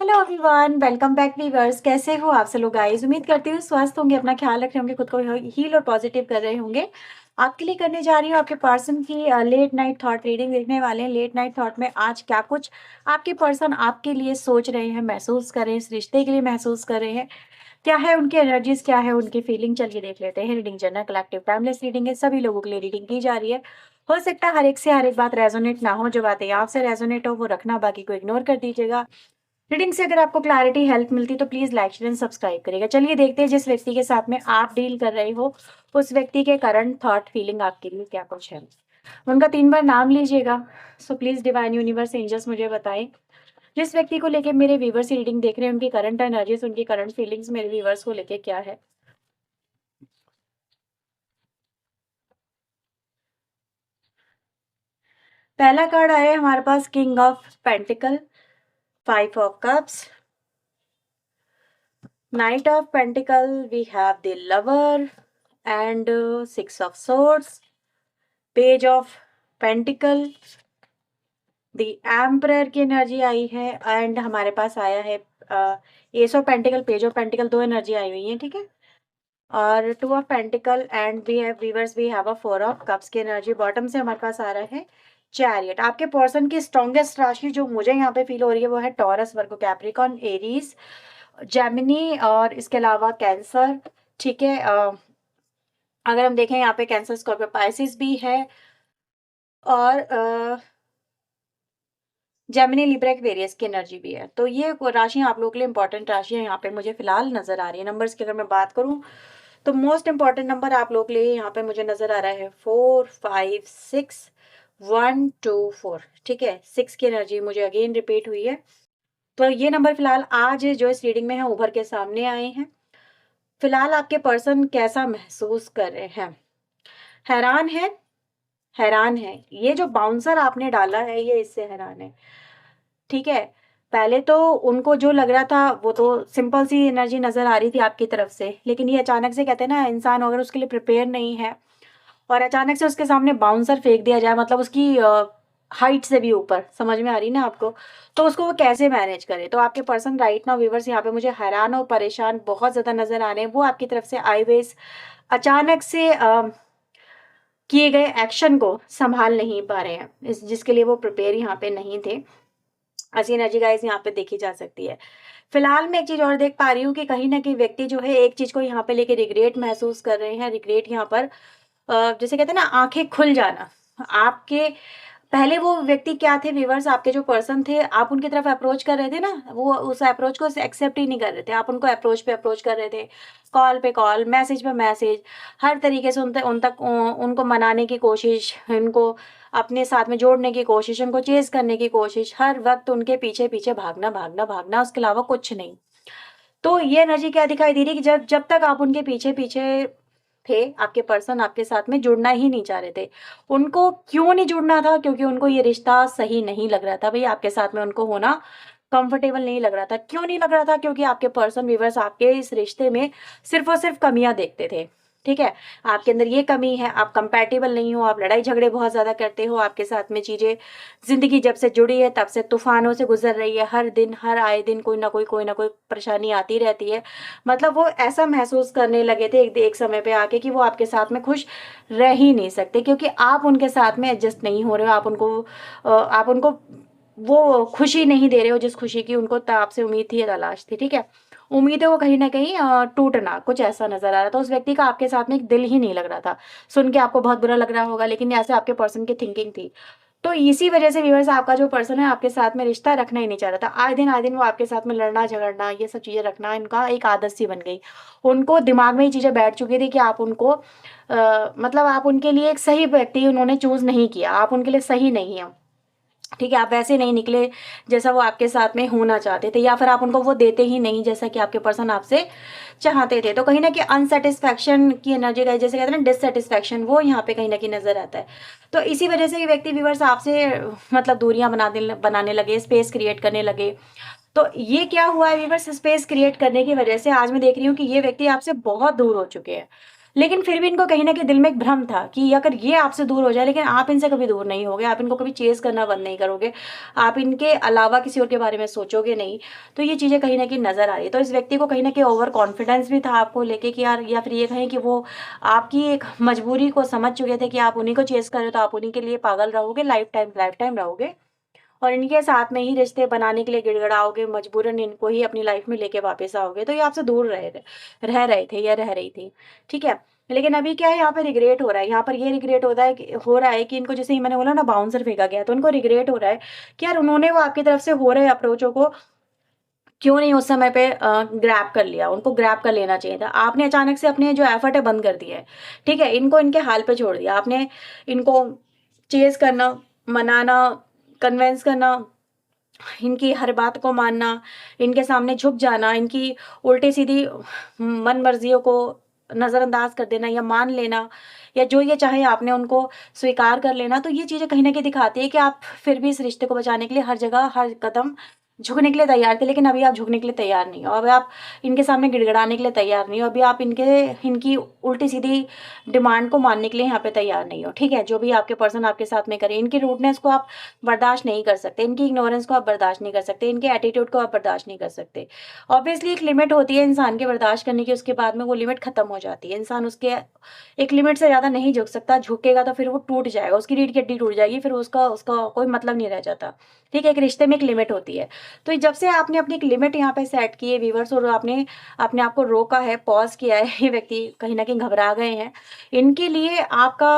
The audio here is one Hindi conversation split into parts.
Hello everyone, welcome back viewers. कैसे हो आप सब लोग गाइस? उम्मीद करती हूँ स्वस्थ होंगे, अपना ख्याल रख रहे होंगे, खुद को हील और पॉजिटिव कर रहे होंगे। आपके लिए करने जा रही हूँ आपके पर्सन की लेट नाइट थॉट रीडिंग। देखने वाले हैं लेट नाइट थॉट में आज क्या कुछ आपके पर्सन आपके लिए सोच रहे हैं, महसूस कर रहे हैं, इस रिश्ते के लिए महसूस कर रहे हैं। क्या है उनकी एनर्जीज, क्या है उनकी फीलिंग, चलिए देख लेते हैं। Reading general collective timeless reading है, सभी लोगों के लिए रीडिंग की जा रही है। हो सकता है हर एक से हर एक बात रेजोनेट ना हो, जो बातें आपसे रेजोनेट हो वो रखना, बाकी को इग्नोर कर दीजिएगा। रीडिंग से अगर आपको क्लैरिटी हेल्प मिलती तो please like share and subscribe करिएगा। चलिए देखते हैं जिस व्यक्ति के साथ में आप डील कर रहे हो उस व्यक्ति के करंट थॉट फीलिंग आपके लिए क्या कुछ है। उनका 3 बार नाम लीजिएगा। So please divine universe angels मुझे बताएं जिस व्यक्ति को लेके मेरे व्यूवर्स रीडिंग देख रहे हैं उनकी करंट एनर्जीज, उनकी करंट फीलिंग्स मेरे व्यूवर्स को लेके क्या है। पहला कार्ड आया है हमारे पास king of pentacle, 5 of cups, knight of pentacle, we have the lover and 6 of swords, page of pentacle, the emperor की एनर्जी आई है एंड हमारे पास आया है ace of pentacle, page of pentacle, दो एनर्जी आई हुई है, ठीक है। और 2 of pentacle and we have viewers, we have a 4 of cups की एनर्जी। बॉटम से हमारे पास आ रहा है चैरियट। आपके पर्सन की स्ट्रॉन्गेस्ट राशि जो मुझे यहाँ पे फील हो रही है वो है टॉरस, वर्गो, कैप्रिकॉन, एरीज, जेमिनी और इसके अलावा कैंसर, ठीक है। अगर हम देखें यहाँ पे कैंसर, स्कॉर्पियो, पाइसिस भी है और जेमिनी, लिब्रा, एक्वेरियस की एनर्जी भी है। तो ये राशि आप लोगों के लिए इंपॉर्टेंट राशि है यहाँ पे मुझे फिलहाल नजर आ रही है। नंबर्स की अगर मैं बात करूँ तो मोस्ट इंपॉर्टेंट नंबर आप लोग के लिए यहाँ पे मुझे नजर आ रहा है 4, 5, 6, 1, 2, 4, ठीक है। 6 की एनर्जी मुझे अगेन रिपीट हुई है। तो ये नंबर फिलहाल आज जो इस रीडिंग में है उभर के सामने आए हैं। फिलहाल आपके पर्सन कैसा महसूस कर रहे हैं? हैरान है, हैरान है। ये जो बाउंसर आपने डाला है ये इससे हैरान है, ठीक है। पहले तो उनको जो लग रहा था वो तो सिंपल सी एनर्जी नजर आ रही थी आपकी तरफ से, लेकिन ये अचानक से, कहते हैं ना, इंसान अगर उसके लिए प्रिपेयर नहीं है और अचानक से उसके सामने बाउंसर फेंक दिया जाए, मतलब उसकी हाइट से भी ऊपर, समझ में आ रही ना आपको, तो उसको वो कैसे मैनेज करे। तो आपके पर्सन राइट नाउ व्यूअर्स यहाँ पे मुझे हैरान और परेशान बहुत ज्यादा नजर आ रहे हैं। वो आपकी तरफ से आई हुए इस अचानक से किए गए एक्शन को संभाल नहीं पा रहे हैं, इस जिसके लिए वो प्रिपेयर यहाँ पे नहीं थे। ऐसी एनर्जी गाइस यहाँ पे देखी जा सकती है। फिलहाल मैं एक चीज और देख पा रही हूँ कि कहीं ना कहीं व्यक्ति जो है एक चीज को यहाँ पे लेके रिग्रेट महसूस कर रहे हैं। रिग्रेट यहाँ पर जैसे कहते हैं ना, आंखें खुल जाना। आपके पहले वो व्यक्ति क्या थे व्यूअर्स, आपके जो पर्सन थे, आप उनकी तरफ अप्रोच कर रहे थे ना, वो उस अप्रोच को एक्सेप्ट ही नहीं कर रहे थे। आप उनको अप्रोच पे अप्रोच कर रहे थे, कॉल पे कॉल, मैसेज पे मैसेज, हर तरीके से उन तक उनको मनाने की कोशिश, उनको अपने साथ में जोड़ने की कोशिश, उनको चेज करने की कोशिश, हर वक्त उनके पीछे पीछे भागना भागना भागना, उसके अलावा कुछ नहीं। तो ये एनर्जी क्या दिखाई दे रही है कि जब जब तक आप उनके पीछे पीछे थे, आपके पर्सन आपके साथ में जुड़ना ही नहीं चाह रहे थे। उनको क्यों नहीं जुड़ना था? क्योंकि उनको ये रिश्ता सही नहीं लग रहा था भई, आपके साथ में उनको होना कंफर्टेबल नहीं लग रहा था। क्यों नहीं लग रहा था? क्योंकि आपके पर्सन व्यूअर्स आपके इस रिश्ते में सिर्फ़ और सिर्फ़ कमियाँ देखते थे, ठीक है? आपके अंदर ये कमी है, आप कंपैटिबल नहीं हो, आप लड़ाई झगड़े बहुत ज़्यादा करते हो, आपके साथ में चीज़ें, ज़िंदगी जब से जुड़ी है तब से तूफ़ानों से गुज़र रही है। हर दिन, हर आए दिन कोई ना कोई परेशानी आती रहती है। मतलब वो ऐसा महसूस करने लगे थे एक एक समय पे आके कि वो आपके साथ में खुश रह ही नहीं सकते, क्योंकि आप उनके साथ में एडजस्ट नहीं हो रहे हो। आप उनको वो खुशी नहीं दे रहे हो जिस खुशी की उनको आपसे उम्मीद थी या तलाश थी, ठीक है। उम्मीदें वो कहीं ना कहीं टूटना, कुछ ऐसा नजर आ रहा था। उस व्यक्ति का आपके साथ में एक दिल ही नहीं लग रहा था। सुन के आपको बहुत बुरा लग रहा होगा, लेकिन ऐसे आपके पर्सन की थिंकिंग थी। तो इसी वजह से व्यूअर्स आपका जो पर्सन है आपके साथ में रिश्ता रखना ही नहीं चाह रहा था। आए दिन वो आपके साथ में लड़ना झगड़ना, ये सब चीज़ें रखना इनका एक आदत सी बन गई। उनको दिमाग में ये चीज़ें बैठ चुकी थी कि आप उनको मतलब आप उनके लिए एक सही व्यक्ति उन्होंने चूज नहीं किया, आप उनके लिए सही नहीं है, ठीक है। आप वैसे नहीं निकले जैसा वो आपके साथ में होना चाहते थे, या फिर आप उनको वो देते ही नहीं जैसा कि आपके पर्सन आपसे चाहते थे। तो कहीं ना कहीं अनसेटिस्फैक्शन की एनर्जी का, जैसे कहते हैं ना, डिससेटिस्फैक्शन, वो यहाँ पे कहीं ना कहीं नजर आता है। तो इसी वजह से ये व्यक्ति व्यूवर्स आपसे मतलब दूरियां बनाने लगे, स्पेस क्रिएट करने लगे। तो ये क्या हुआ है व्यूवर्स, स्पेस क्रिएट करने की वजह से आज मैं देख रही हूँ कि ये व्यक्ति आपसे बहुत दूर हो चुके हैं। लेकिन फिर भी इनको कहीं न कहीं दिल में एक भ्रम था कि अगर ये आपसे दूर हो जाए, लेकिन आप इनसे कभी दूर नहीं होगे, आप इनको कभी चेज़ करना बंद नहीं करोगे, आप इनके अलावा किसी और के बारे में सोचोगे नहीं, तो ये चीज़ें कहीं न कहीं नज़र आ रही है। तो इस व्यक्ति को कहीं न कहीं ओवर कॉन्फिडेंस भी था आपको लेके कि यार, या फिर ये कहें कि वो आपकी एक मजबूरी को समझ चुके थे कि आप उन्हीं को चेज़ कर रहे हो, तो आप उन्हीं के लिए पागल रहोगे, लाइफ टाइम रहोगे। और इनके साथ में ही रिश्ते बनाने के लिए गिड़गिड़ाओगे, मजबूरन इनको ही अपनी लाइफ में लेके वापस आओगे, तो ये आपसे दूर रह रहे थे या रह रही थी, ठीक है? लेकिन अभी क्या है, यहाँ पे रिग्रेट हो रहा है, यहाँ पर ये रिग्रेट हो रहा है कि इनको, जैसे ही मैंने बोला ना, बाउंसर फेंका गया, तो उनको रिग्रेट हो रहा है कि यार, उन्होंने वो आपकी तरफ से हो रहे अप्रोचों को क्यों नहीं उस समय पे ग्रैब कर लिया, उनको ग्रैब कर लेना चाहिए था। आपने अचानक से अपने जो एफर्ट है बंद कर दिए हैं, ठीक है? इनको इनके हाल पे छोड़ दिया। आपने इनको चेज़ करना, मनाना, कन्विंस करना, इनकी हर बात को मानना, इनके सामने झुक जाना, इनकी उल्टी-सीधी मन-मर्ज़ियों को नज़रअंदाज़ कर देना या मान लेना, या जो ये चाहे आपने उनको स्वीकार कर लेना, तो ये चीज़ें कहीं न कहीं दिखाती है कि आप फिर भी इस रिश्ते को बचाने के लिए हर जगह, हर कदम झुकने के लिए तैयार थे, लेकिन अभी आप झुकने के लिए तैयार नहीं हो। अभी आप इनके सामने गिड़गिड़ाने के लिए तैयार नहीं हो। अभी आप इनकी उल्टी-सीधी डिमांड को मानने के लिए यहाँ पे तैयार नहीं हो, ठीक है? जो भी आपके पर्सन आपके साथ में करे, इनकी रूडनेस को आप बर्दाश्त नहीं कर सकते, इनकी इग्नोरेंस को आप बर्दाश्त नहीं कर सकते, इनके एटीट्यूड को आप बर्दाश्त नहीं कर सकते। ऑब्वियसली एक लिमिट होती है इंसान के बर्दाश्त करने की, उसके बाद में वो लिमिट खत्म हो जाती है। इंसान उसके एक लिमिट से ज़्यादा नहीं झुक सकता, झुकेगा तो फिर वो टूट जाएगा, उसकी रीढ़ की हड्डी टूट जाएगी, फिर उसका उसका कोई मतलब नहीं रह जाता, ठीक है? एक रिश्ते में एक लिमिट होती है। तो जब से आपने अपनी एक लिमिट यहाँ पे सेट की है व्यूअर्स, और आपने अपने आप को रोका है, पॉज़ किया है, ये व्यक्ति कहीं न कहीं घबरा गए हैं। इनके लिए आपका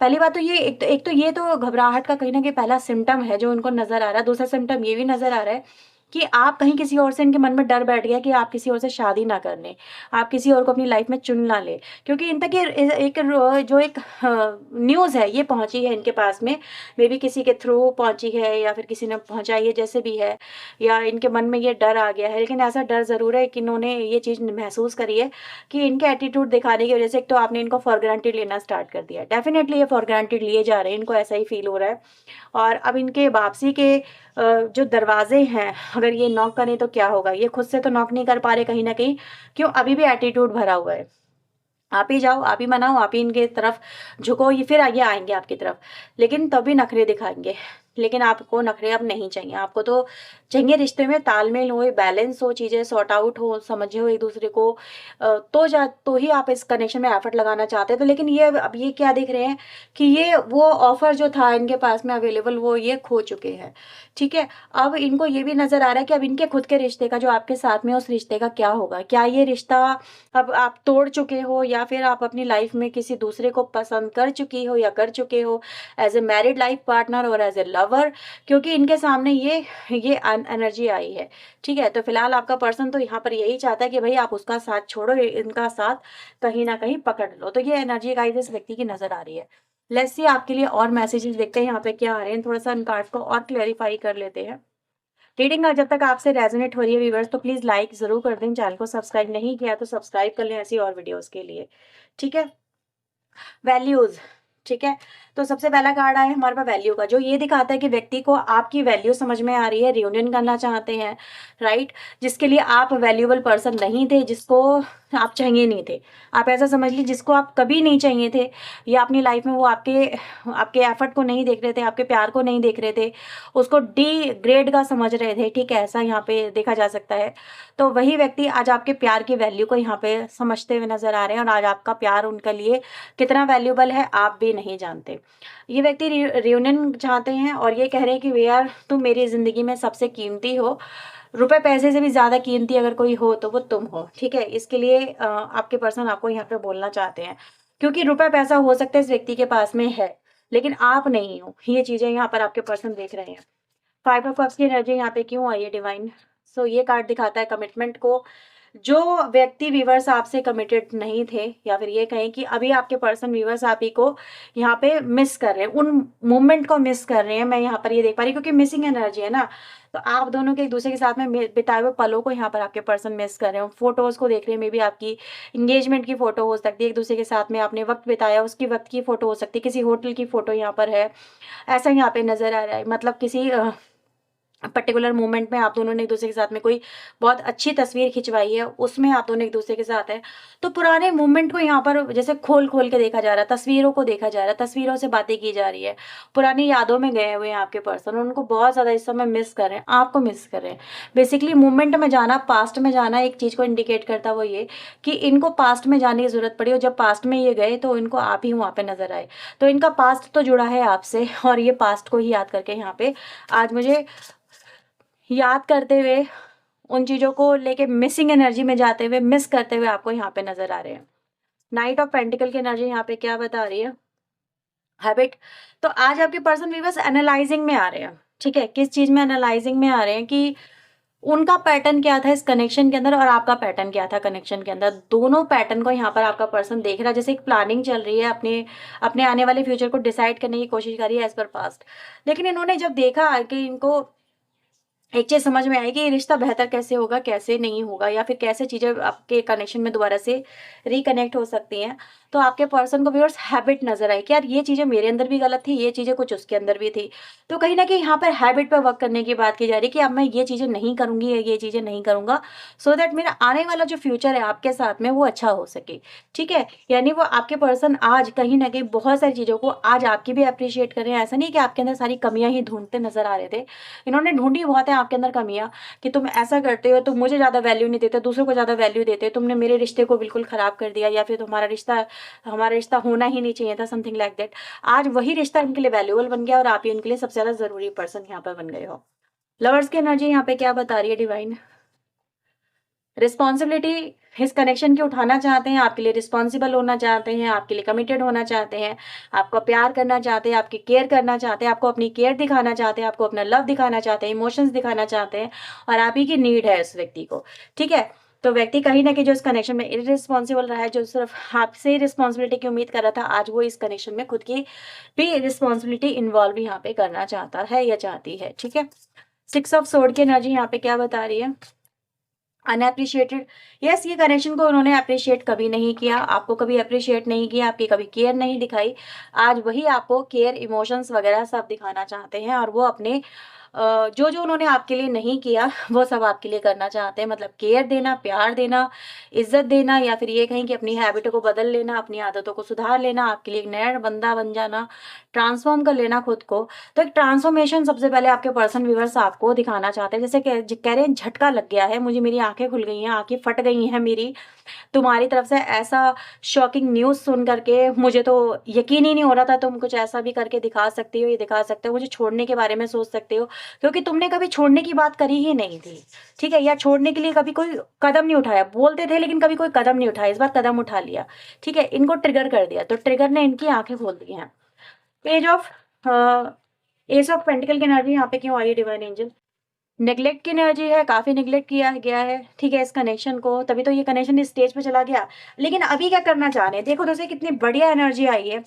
पहली बात तो ये, एक तो ये तो घबराहट का कहीं न कहीं पहला सिम्पटम है जो उनको नज़र आ रहा है। दूसरा सिम्पटम ये भी नज़र आ रहा है कि आप कहीं किसी और से, इनके मन में डर बैठ गया कि आप किसी और से शादी ना कर लें, आप किसी और को अपनी लाइफ़ में चुन ना लें। क्योंकि इन तक ये एक जो एक न्यूज़ है, ये पहुँची है इनके पास में, मेबी किसी के थ्रू पहुँची है या फिर किसी ने पहुँचाई है, जैसे भी है, या इनके मन में ये डर आ गया है। लेकिन ऐसा डर ज़रूर है कि इन्होंने ये चीज़ महसूस करी है कि इनके एटीट्यूड दिखाने की वज़ह से एक तो आपने इनको फॉर ग्रांटेड लेना स्टार्ट कर दिया है। डेफ़िनेटली ये फॉर ग्रांटेड लिए जा रहे हैं, इनको ऐसा ही फ़ील हो रहा है। और अब इनके वापसी के जो दरवाज़े हैं, अगर ये नॉक करें तो क्या होगा? ये खुद से तो नॉक नहीं कर पा रहे कहीं न कहीं, क्यों? अभी भी एटीट्यूड भरा हुआ है। आप ही जाओ, आप ही मनाओ, आप ही इनके तरफ झुको, ये फिर ये आएँगे आपकी तरफ, लेकिन तब भी नखरे दिखाएँगे। लेकिन आपको नखरे अब नहीं चाहिए, आपको तो चाहिए रिश्ते में तालमेल हो, बैलेंस हो, चीज़ें सॉर्ट आउट हो, समझे हो एक-दूसरे को, तो ही आप इस कनेक्शन में एफर्ट लगाना चाहते हैं। तो लेकिन ये अब ये क्या देख रहे हैं कि ये वो ऑफ़र जो था इनके पास में अवेलेबल, वो ये खो चुके हैं, ठीक है? अब इनको ये भी नज़र आ रहा है कि अब इनके खुद के रिश्ते का, जो आपके साथ में, उस रिश्ते का क्या होगा? क्या ये रिश्ता अब आप तोड़ चुके हो, या फिर आप अपनी लाइफ में किसी दूसरे को पसंद कर चुकी हो या कर चुके हो, as a married life partner और एज ए लवर? क्योंकि इनके सामने ये एनर्जी आई है, ठीक है? तो फिलहाल आपका पर्सन तो यहाँ पर यही चाहता है कि भाई आप उसका साथ छोड़ो, इनका साथ कहीं ना कहीं पकड़ लो। तो ये एनर्जी गाइस इस व्यक्ति की नजर आ रही है। लेट्स सी आपके लिए और मैसेजेस देखते हैं यहाँ पे क्या आ रहे हैं, थोड़ा सा इन कार्ड्स को और क्लेरिफाई कर लेते हैं। रीडिंग जब तक आपसे रेजोनेट हो रही है व्यूअर्स, तो प्लीज़ लाइक ज़रूर कर दें। चैनल को सब्सक्राइब नहीं किया तो सब्सक्राइब कर लें ऐसी और वीडियोज़ के लिए, ठीक है? वैल्यूज़, ठीक है? तो सबसे पहला कार्ड आया है हमारे पास वैल्यू का, जो ये दिखाता है कि व्यक्ति को आपकी वैल्यू समझ में आ रही है, रियूनियन करना चाहते हैं, राइट? जिसके लिए आप वैल्यूएबल पर्सन नहीं थे, जिसको आप चाहिए नहीं थे। आप ऐसा समझ लीजिए, जिसको आप कभी नहीं चाहिए थे, या अपनी लाइफ में वो आपके आपके एफर्ट को नहीं देख रहे थे, आपके प्यार को नहीं देख रहे थे, उसको डिग्रेड का समझ रहे थे, ठीक है? ऐसा यहाँ पे देखा जा सकता है। तो वही व्यक्ति आज आपके प्यार की वैल्यू को यहाँ पे समझते हुए नज़र आ रहे हैं, और आज आपका प्यार उनके लिए कितना वैल्यूएबल है आप भी नहीं जानते। ये व्यक्ति रियूनियन चाहते हैं और ये कह रहे हैं कि वे यार, तुम मेरी ज़िंदगी में सबसे कीमती हो, रुपए पैसे से भी ज़्यादा कीमती अगर कोई हो तो वो तुम हो, ठीक है? इसके लिए आपके पर्सन आपको यहाँ पे बोलना चाहते हैं, क्योंकि रुपए पैसा हो सकता है इस व्यक्ति के पास में है, लेकिन आप नहीं हो। ये चीज़ें यहाँ पर आपके पर्सन देख रहे हैं। 5 ऑफ कप्स की एनर्जी यहाँ पे क्यों आई है डिवाइन? सो ये कार्ड दिखाता है कमिटमेंट को। जो व्यक्ति व्यूअर्स आपसे कमिटेड नहीं थे, या फिर ये कहें कि अभी आपके पर्सन व्यूअर्स आप ही को यहाँ पे मिस कर रहे हैं, उन मोमेंट को मिस कर रहे हैं, मैं यहाँ पर ये देख पा रही हूँ, क्योंकि मिसिंग एनर्जी है ना, तो आप दोनों के एक दूसरे के साथ में बिताए हुए पलों को यहाँ पर आपके पर्सन मिस कर रहे हो। फोटोज़ को देख रहे हैं, मे बी आपकी इंगेजमेंट की फ़ोटो हो सकती है, एक दूसरे के साथ में आपने वक्त बिताया उसकी वक्त की फ़ोटो हो सकती है, किसी होटल की फ़ोटो यहाँ पर है, ऐसा यहाँ पे नज़र आ रहा है। मतलब किसी पर्टिकुलर मोमेंट में आप दोनों ने एक दूसरे के साथ में कोई बहुत अच्छी तस्वीर खिंचवाई है, उसमें आप दोनों एक दूसरे के साथ हैं। तो पुराने मोमेंट को यहाँ पर जैसे खोल-खोल के देखा जा रहा है, तस्वीरों को देखा जा रहा है, तस्वीरों से बातें की जा रही है। पुरानी यादों में गए हुए हैं आपके पर्सन, उनको बहुत ज़्यादा इस समय मिस कर रहे हैं, आपको मिस कर रहे हैं। बेसिकली मोमेंट में जाना, पास्ट में जाना एक चीज़ को इंडिकेट करता है, वो ये कि इनको पास्ट में जाने की ज़रूरत पड़ी और जब पास्ट में ये गए तो इनको आप ही वहाँ पे नज़र आए। तो इनका पास्ट तो जुड़ा है आपसे और ये पास्ट को ही याद करके यहाँ पे आज मुझे याद करते हुए, उन चीज़ों को लेके मिसिंग एनर्जी में जाते हुए, मिस करते हुए आपको यहाँ पे नज़र आ रहे हैं। नाइट ऑफ पेंटिकल की एनर्जी यहाँ पे क्या बता रही है? हैबिट। तो आज आपके पर्सन व्यूअर्स एनालाइज़िंग में आ रहे हैं, ठीक है? किस चीज़ में एनालाइज़िंग में आ रहे हैं कि उनका पैटर्न क्या था इस कनेक्शन के अंदर और आपका पैटर्न क्या था कनेक्शन के अंदर। दोनों पैटर्न को यहाँ पर आपका पर्सन देख रहा है, जैसे एक प्लानिंग चल रही है, अपने अपने आने वाले फ्यूचर को डिसाइड करने की कोशिश कर रही है एज़ पर पास्ट। लेकिन इन्होंने जब देखा कि इनको एक चीज़ समझ में आई कि ये रिश्ता बेहतर कैसे होगा, कैसे नहीं होगा या फिर कैसे चीज़ें आपके कनेक्शन में दोबारा से रिकनेक्ट हो सकती हैं। तो आपके पर्सन को व्यूअर्स हैबिट नज़र आई कि यार ये चीज़ें मेरे अंदर भी गलत थी, ये चीज़ें कुछ उसके अंदर भी थी। तो कहीं न कहीं यहाँ पर हैबिट पे वर्क करने की बात की जा रही है कि अब मैं ये चीज़ें नहीं करूँगी या ये चीज़ें नहीं करूँगा, सो दैट मेरा आने वाला जो फ्यूचर है आपके साथ में वो अच्छा हो सके, ठीक है? यानी वो आपके पर्सन आज कहीं न कहीं बहुत सारी चीज़ों को आज आपकी भी एप्रिशिएट कर रहे हैं। ऐसा नहीं कि आपके अंदर सारी कमियाँ ही ढूँढते नज़र आ रहे थे। इन्होंने ढूँढी बहुत है आपके अंदर कमियाँ कि तुम ऐसा करते हो, तुम मुझे ज़्यादा वैल्यू नहीं देते, दूसरों को ज़्यादा वैल्यू देते हो, तुमने मेरे रिश्ते को बिल्कुल ख़राब कर दिया या फिर हमारा रिश्ता होना ही नहीं चाहिए था, समथिंग लाइक दैट। आज वही रिश्ता इनके लिए वैल्यूएबल बन गया और आप ही उनके लिए सबसे ज़्यादा ज़रूरी पर्सन यहाँ पर बन गए हो। लवर्स की एनर्जी यहाँ पे क्या बता रही है डिवाइन? रिस्पॉन्सिबिलिटी इस कनेक्शन की उठाना चाहते हैं, आपके लिए रिस्पॉन्सिबल होना चाहते हैं, आपके लिए कमिटेड होना चाहते हैं, आपका प्यार करना चाहते हैं, आपकी केयर करना चाहते हैं, आपको अपनी केयर दिखाना चाहते हैं, आपको अपना लव दिखाना चाहते हैं, इमोशंस दिखाना चाहते हैं और आप ही की नीड है उस व्यक्ति को, ठीक है? तो व्यक्ति कहीं न कहीं जो इस कनेक्शन में इर्रेस्पॉन्सिबल रहा है, जो सिर्फ़ आपसे रिस्पॉन्सिबिलिटी की उम्मीद कर रहा था, आज वो इस कनेक्शन में खुद की भी रिस्पॉन्सिबिलिटी इन्वॉल्व यहाँ पे करना चाहता है या चाहती है, ठीक है? 6 ऑफ सोर्ड की एनर्जी यहाँ पे क्या बता रही है? अनएप्रिशिएटेड। यस, ये कनेक्शन को उन्होंने एप्रिशिएट कभी नहीं किया, आपको कभी एप्रिशिएट नहीं किया, आपकी कभी केयर नहीं दिखाई। आज वही आपको केयर, इमोशंस वगैरह सब दिखाना चाहते हैं और वो अपने जो-जो उन्होंने आपके लिए नहीं किया, वो सब आपके लिए करना चाहते हैं। मतलब केयर देना, प्यार देना, इज़्ज़त देना या फिर ये कहें कि अपनी हैबिटों को बदल लेना, अपनी आदतों को सुधार लेना, आपके लिए एक नया बंदा बन जाना, ट्रांसफ़ॉर्म कर लेना खुद को। तो एक ट्रांसफ़ॉर्मेशन सबसे पहले आपके पर्सन व्यूअर्स आपको दिखाना चाहते हैं। जैसे कह रहे हैं झटका लग गया है, मुझे मेरी आँखें खुल गई हैं, आँखें फट गई हैं मेरी। तुम्हारी तरफ से ऐसा शॉकिंग न्यूज़ सुन कर के मुझे तो यकीन ही नहीं हो रहा था तुम कुछ ऐसा भी करके दिखा सकती हो, ये दिखा सकते हो, मुझे छोड़ने के बारे में सोच सकते हो, क्योंकि तुमने कभी छोड़ने की बात करी ही नहीं थी, ठीक है? या छोड़ने के लिए कभी कोई कदम नहीं उठाया, बोलते थे लेकिन कभी कोई कदम नहीं उठाया, इस बार कदम उठा लिया, ठीक है? इनको ट्रिगर कर दिया, तो ट्रिगर ने इनकी आँखें खोल दी हैं। Page of S of pentacle की एनर्जी यहाँ पे क्यों आई है डिवाइन एंजल? नेगलेक्ट की एनर्जी है, काफ़ी नेगलेक्ट किया गया है, ठीक है, इस कनेक्शन को, तभी तो ये कनेक्शन इस स्टेज पे चला गया। लेकिन अभी क्या करना चाह रहे हैं? देखो दोस्तों कितनी बढ़िया एनर्जी आई है।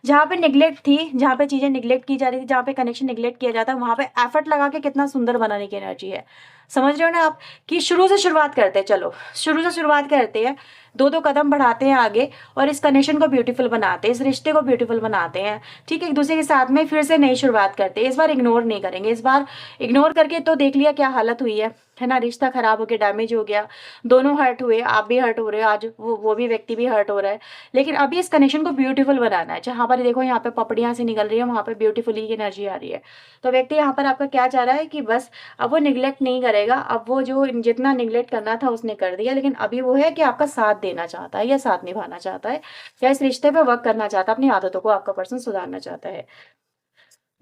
जहाँ पे नेगलेक्ट थी, जहाँ पे चीज़ें नेगलेक्ट की जा रही थी, जहाँ पे कनेक्शन नेगलेक्ट किया जाता है, वहाँ पे एफर्ट लगा के कितना सुंदर बनाने की एनर्जी है। समझ रहे हो ना आप? कि शुरू से शुरुआत करते हैं, चलो, शुरू से शुरुआत करते हैं, 2-2 कदम बढ़ाते हैं आगे और इस कनेक्शन को ब्यूटीफुल बनाते हैं, इस रिश्ते को ब्यूटीफुल बनाते हैं, ठीक है? एक-दूसरे के साथ में फिर से नई शुरुआत करते हैं। इस बार इग्नोर नहीं करेंगे, इस बार इग्नोर करके तो देख लिया क्या हालत हुई है ना? रिश्ता खराब हो गया, डैमेज हो गया, दोनों हर्ट हुए, आप भी हर्ट हो रहे हो, आज वो भी व्यक्ति भी हर्ट हो रहा है। लेकिन अभी इस कनेक्शन को ब्यूटीफुल बनाना है। जहाँ पर देखो यहाँ पे पपड़ियाँ सी निकल रही है, वहाँ पे ब्यूटीफुली की एनर्जी आ रही है। तो व्यक्ति यहाँ पर आपका क्या चाह रहा है कि बस अब वो निग्लेक्ट नहीं करेगा, अब वो जो जितना निग्लेक्ट करना था उसने कर दिया, लेकिन अभी वो है कि आपका साथ देना चाहता है या साथ निभाना चाहता है या इस रिश्ते पे वर्क करना चाहता है, अपनी आदतों को आपका पर्सन सुधारना चाहता है।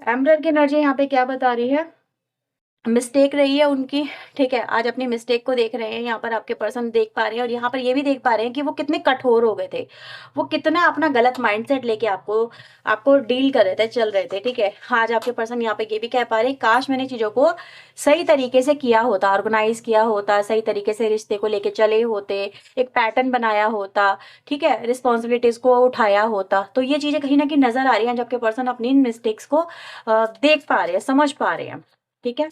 एम्परर की एनर्जी यहाँ पे क्या बता रही है? मिस्टेक रही है उनकी, ठीक है? आज अपनी मिस्टेक को देख रहे हैं, यहाँ पर आपके पर्सन देख पा रहे हैं और यहाँ पर ये भी देख पा रहे हैं कि वो कितने कठोर हो गए थे। वो कितना अपना गलत माइंडसेट लेके आपको आपको डील कर रहे थे, चल रहे थे, ठीक है? आज आपके पर्सन यहाँ पे ये भी कह पा रहे हैं, काश मैंने चीज़ों को सही तरीके से किया होता, ऑर्गेनाइज़ किया होता, सही तरीके से रिश्ते को लेके चले होते, एक पैटर्न बनाया होता, ठीक है? रिस्पॉन्सिबिलिटीज़ को उठाया होता। तो ये चीज़ें कहीं न कहीं नज़र आ रही हैं, जब आपके पर्सन अपनी इन मिस्टेक्स को देख पा रहे हैं, समझ पा रहे हैं, ठीक है?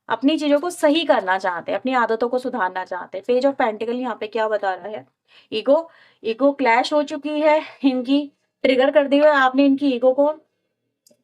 अपनी चीज़ों को सही करना चाहते हैं, अपनी आदतों को सुधारना चाहते हैं। पेज ऑफ पेंटिकल यहाँ पे क्या बता रहा है? ईगो ईगो क्लैश हो चुकी है इनकी, ट्रिगर कर दी हुई है आपने इनकी ईगो को,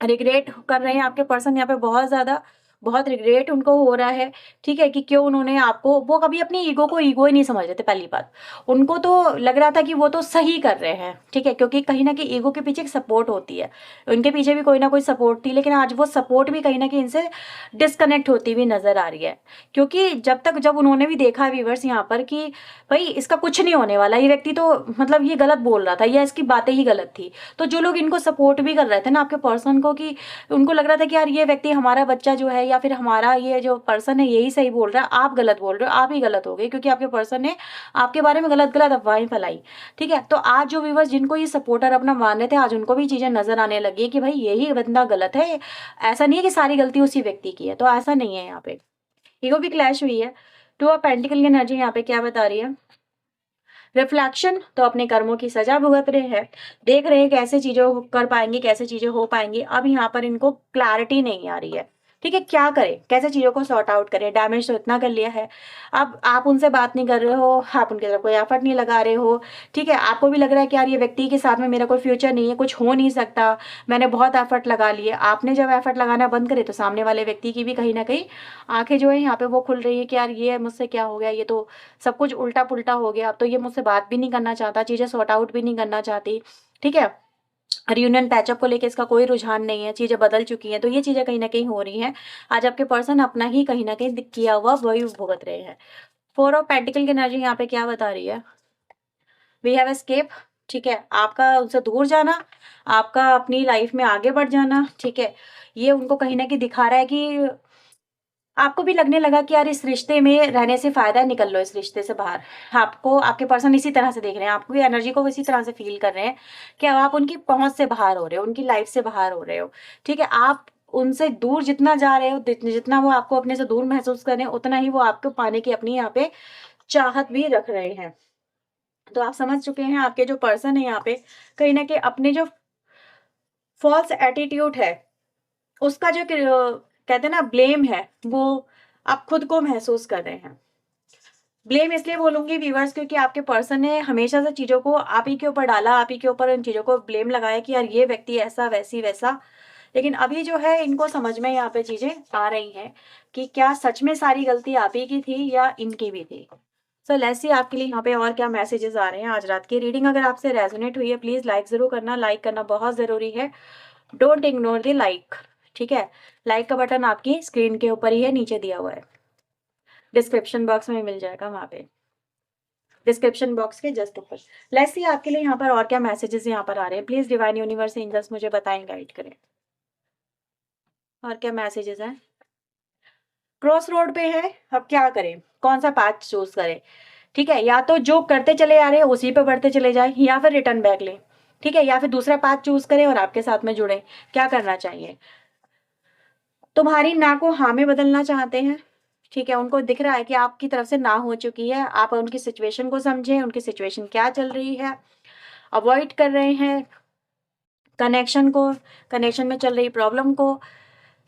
रिग्रेट कर रहे हैं आपके पर्सन यहाँ पे बहुत ज़्यादा बहुत रिग्रेट उनको हो रहा है, ठीक है, कि क्यों उन्होंने आपको, वो कभी अपनी ईगो को ईगो ही नहीं समझ रहे थे पहली बात। उनको तो लग रहा था कि वो तो सही कर रहे हैं, ठीक है, क्योंकि कहीं न कहीं ईगो के पीछे एक सपोर्ट होती है। उनके पीछे भी कोई ना कोई सपोर्ट थी, लेकिन आज वो सपोर्ट भी कहीं न कहीं इनसे डिस्कनेक्ट होती हुई नज़र आ रही है। क्योंकि जब उन्होंने भी देखा व्यूअर्स यहाँ पर कि भई इसका कुछ नहीं होने वाला, ये व्यक्ति तो मतलब ये गलत बोल रहा था या इसकी बातें ही गलत थी। तो जो लोग इनको सपोर्ट भी कर रहे थे ना आपके पर्सन को, कि उनको लग रहा था कि यार ये व्यक्ति, हमारा बच्चा जो है या फिर हमारा ये जो पर्सन है यही सही बोल रहा है, आप गलत बोल रहे हो, आप ही गलत हो गए क्योंकि आपके पर्सन ने आपके बारे में गलत-गलत अफ़वाहें फैलाई। ठीक है? तो आज जो व्यूअर्स जिनको ये सपोर्टर अपना मान रहे थे, आज उनको भी चीज़ें नज़र आने लगी है कि भाई यही बंदा गलत है। ऐसा नहीं है कि सारी गलती उसी व्यक्ति की है, तो ऐसा नहीं है यहाँ पे। ईगो भी क्लैश हुई है। टू ऑफ पेंटिकल की एनर्जी यहाँ पे क्या बता रही है? रिफ्लेक्शन, तो अपने कर्मों की सजा भुगत रहे हैं, देख रहे हैं कैसे चीज़ें कर पाएँगे, कैसे चीज़ें हो पाएँगी। अब यहाँ पर इनको क्लैरिटी नहीं आ रही है, ठीक है? क्या करें? कैसे चीज़ों को सॉर्ट आउट करें? डैमेज तो इतना कर लिया है। अब आप उनसे बात नहीं कर रहे हो, आप उनकी तरफ कोई एफर्ट नहीं लगा रहे हो, ठीक है? आपको भी लग रहा है कि यार ये व्यक्ति के साथ में मेरा कोई फ्यूचर नहीं है, कुछ हो नहीं सकता, मैंने बहुत एफर्ट लगा लिए। आपने जब एफर्ट लगाना बंद करे तो सामने वाले व्यक्ति की भी कहीं न कहीं आँखें जो है यहाँ पे वो खुल रही है कि यार ये मुझसे क्या हो गया? ये तो सब कुछ उल्टा-पुल्टा हो गया, अब तो ये मुझसे बात भी नहीं करना चाहता, चीज़ें सॉर्ट आउट भी नहीं करना चाहती, ठीक है? रियूनियन पैचअप को लेके इसका कोई रुझान नहीं है, चीज़ें बदल चुकी हैं, तो ये चीज़ें कहीं न कहीं हो रही हैं। आज आपके पर्सन अपना ही कहीं न कहीं किया हुआ वही भुगत रहे हैं। फोर ऑफ पेंटिकल की एनर्जी यहाँ पे क्या बता रही है? वी हैव एस्केप, ठीक है? आपका उनसे दूर जाना, आपका अपनी लाइफ में आगे बढ़ जाना, ठीक है? ये उनको कहीं न कहीं दिखा रहा है कि आपको भी लगने लगा कि यार इस रिश्ते में रहने से फ़ायदा है, निकल लो इस रिश्ते से बाहर। आपको आपके पर्सन इसी तरह से देख रहे हैं, आपकी एनर्जी को वो इसी तरह से फ़ील कर रहे हैं कि अब आप उनकी पहुँच से बाहर हो रहे हो, उनकी लाइफ़ से बाहर हो रहे हो, ठीक है? आप उनसे दूर जितना जा रहे हो, जितना वो आपको अपने से दूर महसूस कर रहे हैं, उतना ही वो आपको पाने की अपनी यहाँ पे चाहत भी रख रहे हैं। तो आप समझ चुके हैं आपके जो पर्सन है यहाँ पे, कहीं न कहीं अपने जो फ़ॉल्स एटीट्यूड है, उसका जो कहते हैं ना ब्लेम है, वो आप खुद को महसूस कर रहे हैं। ब्लेम इसलिए बोलूँगी व्यूअर्स, क्योंकि आपके पर्सन ने हमेशा से चीज़ों को आप ही के ऊपर डाला, आप ही के ऊपर उन चीज़ों को ब्लेम लगाया कि यार ये व्यक्ति ऐसा, वैसा। लेकिन अभी जो है इनको समझ में यहाँ पे चीज़ें आ रही हैं कि क्या सच में सारी गलती आप ही की थी या इनकी भी थी। सो लेट्स सी आपके लिए यहाँ पे और क्या मैसेजेस आ रहे हैं आज रात की रीडिंग। अगर आपसे रेजोनेट हुई है प्लीज़ लाइक ज़रूर करना, लाइक करना बहुत ज़रूरी है। डोंट इग्नोर द लाइक, ठीक है? लाइक का बटन आपकी स्क्रीन के ऊपर ही है, नीचे दिया हुआ है। डिस्क्रिप्शन बॉक्स में मिल जाएगा वहाँ पे। डिस्क्रिप्शन बॉक्स के जस्ट ऊपर। लेट्स सी आपके लिए यहाँ पर और क्या मैसेजेस यहाँ पर आ रहे हैं। प्लीज़ डिवाइन यूनिवर्स एंजल्स मुझे बताएँ, गाइड करें। और क्या मैसेजेस हैं? क्रॉस रोड पे है, अब क्या करें? कौन-सा पाथ चूज़ करें? ठीक है? या तो जो करते चले आ रहे हैं उसी पे बढ़ते चले जाएँ या फिर रिटर्न बैक लें। ठीक है? या फिर दूसरा पाथ चूज़ करें और आपके साथ में जुड़ें। क्या करना चाहिए? तुम्हारी ना को हाँ में बदलना चाहते हैं, ठीक है? उनको दिख रहा है कि आपकी तरफ से ना हो चुकी है, आप उनकी सिचुएशन को समझें, उनकी सिचुएशन क्या चल रही है, अवॉइड कर रहे हैं कनेक्शन को, कनेक्शन में चल रही प्रॉब्लम को,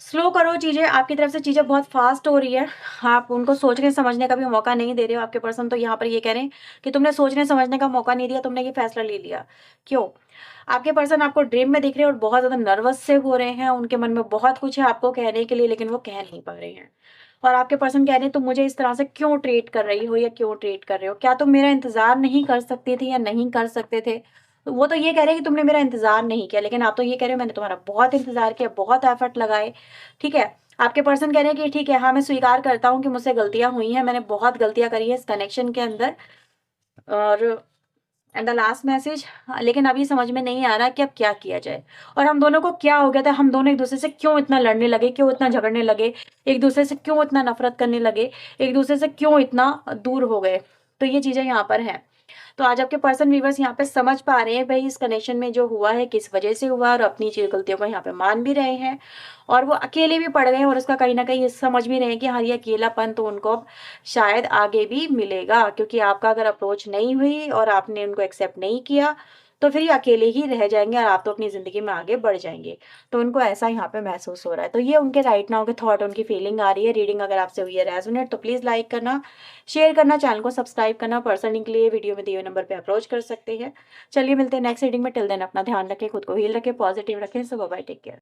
स्लो करो चीज़ें, आपकी तरफ से चीज़ें बहुत फ़ास्ट हो रही है, आप उनको सोचने समझने का भी मौका नहीं दे रहे हो। आपके पर्सन तो यहाँ पर ये कह रहे हैं कि तुमने सोचने समझने का मौका नहीं दिया, तुमने ये फैसला ले लिया। क्यों? आपके पर्सन आपको ड्रीम में दिख रहे हैं और बहुत ज़्यादा नर्वस से हो रहे हैं, उनके मन में बहुत कुछ है आपको कहने के लिए लेकिन वो कह नहीं पा रहे हैं। और आपके पर्सन कह रहे हैं तुम मुझे इस तरह से क्यों ट्रीट कर रही हो या क्यों ट्रीट कर रहे हो? क्या तुम मेरा इंतज़ार नहीं कर सकती थी या नहीं कर सकते थे? तो वो तो ये कह रहे हैं कि तुमने मेरा इंतज़ार नहीं किया, लेकिन आप तो ये कह रहे हो मैंने तुम्हारा बहुत इंतज़ार किया, बहुत एफर्ट लगाए, ठीक है? आपके पर्सन कह रहे हैं कि ठीक है, हाँ, मैं स्वीकार करता हूँ कि मुझसे गलतियाँ हुई हैं, मैंने बहुत गलतियाँ करी हैं इस कनेक्शन के अंदर। और एंड द लास्ट मैसेज, लेकिन अभी समझ में नहीं आ रहा कि अब क्या किया जाए और हम दोनों को क्या हो गया था, हम दोनों एक-दूसरे से क्यों इतना लड़ने लगे, क्यों इतना झगड़ने लगे, एक-दूसरे से क्यों इतना नफ़रत करने लगे, एक-दूसरे से क्यों इतना दूर हो गए? तो ये चीज़ें यहाँ पर हैं। तो आज आपके पर्सन व्यूअर्स यहाँ पे समझ पा रहे हैं भई इस कनेक्शन में जो हुआ है किस वजह से हुआ और अपनी चीज़ गलतियों को यहाँ पे मान भी रहे हैं और वो अकेले भी पड़ गए हैं और उसका कहीं न कहीं ये समझ भी रहे हैं कि हाँ, ये अकेलापन तो उनको अब शायद आगे भी मिलेगा क्योंकि आपका अगर अप्रोच नहीं हुई और आपने उनको एक्सेप्ट नहीं किया, तो फिर ये अकेले ही रह जाएँगे और आप तो अपनी ज़िंदगी में आगे बढ़ जाएँगे। तो उनको ऐसा यहाँ पे महसूस हो रहा है। तो ये उनके राइट नाउ के थॉट, उनकी फीलिंग आ रही है। रीडिंग अगर आपसे हुई है रेज़ोनेट तो प्लीज़ लाइक करना, शेयर करना, चैनल को सब्सक्राइब करना। पर्सनली के लिए वीडियो में दिए हुए नंबर पे अप्रोच कर सकते हैं। चलिए मिलते हैं नेक्स्ट रीडिंग में, टिल देन अपना ध्यान रखें, खुद को हील रखें, पॉजिटिव रखें। सो बाय बाय, टेक केयर।